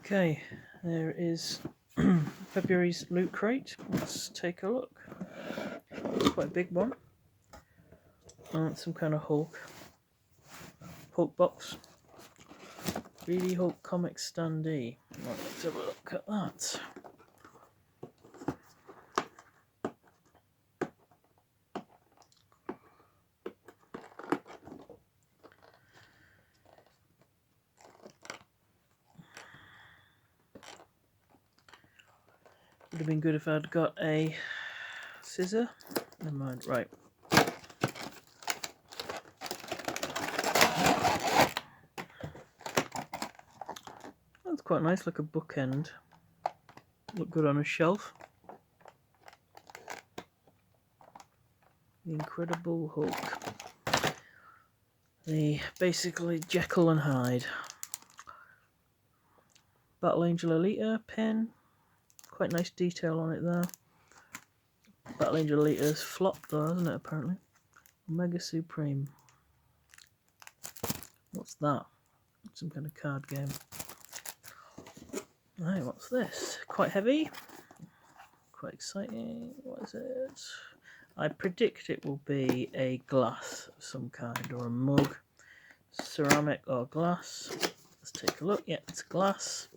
Okay, there is February's Loot Crate. Let's take a look. It's quite a big one. Some kind of Hulk box. 3D Hulk comic standee. Let's have a look at that. Would have been good if I'd got a scissor. Never mind, right. That's quite nice, like a bookend. Look good on a shelf. The Incredible Hulk. The basically Jekyll and Hyde. Battle Angel Alita pen. Quite nice detail on it there. Battle Angel Alita's flopped though, hasn't it, apparently? Omega Supreme. What's that? Some kind of card game. Right, what's this? Quite heavy. Quite exciting. What is it? I predict it will be a glass of some kind, or a mug. Ceramic or glass. Let's take a look. Yeah, it's glass.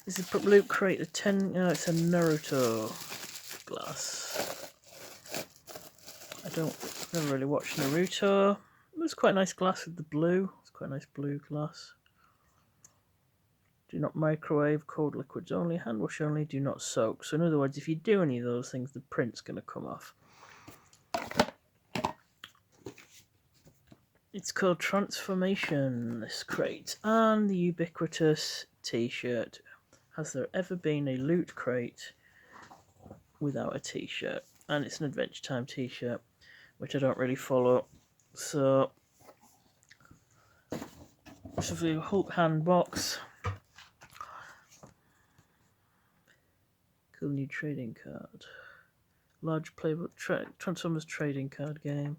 This is Loot Crate the 10. No, it's a Naruto glass. I've never really watched Naruto. It was quite a nice glass with the blue. It's quite a nice blue glass. Do not microwave, cold liquids only, hand wash only, do not soak. So in other words, if you do any of those things, the print's going to come off. It's called Transformation, this crate, and the ubiquitous t-shirt. Has there ever been a Loot Crate without a t-shirt? And it's an Adventure Time t-shirt, which I don't really follow. So, it's a Hulk hand box. Cool new trading card. Large playable Transformers trading card game.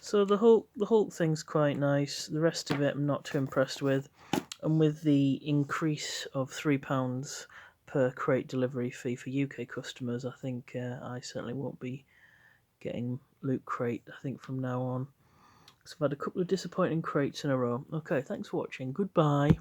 So the Hulk thing's quite nice. The rest of it I'm not too impressed with. And with the increase of £3 per crate delivery fee for UK customers, I think I certainly won't be getting Loot Crate, I think, from now on. So I've had a couple of disappointing crates in a row. Okay, thanks for watching. Goodbye.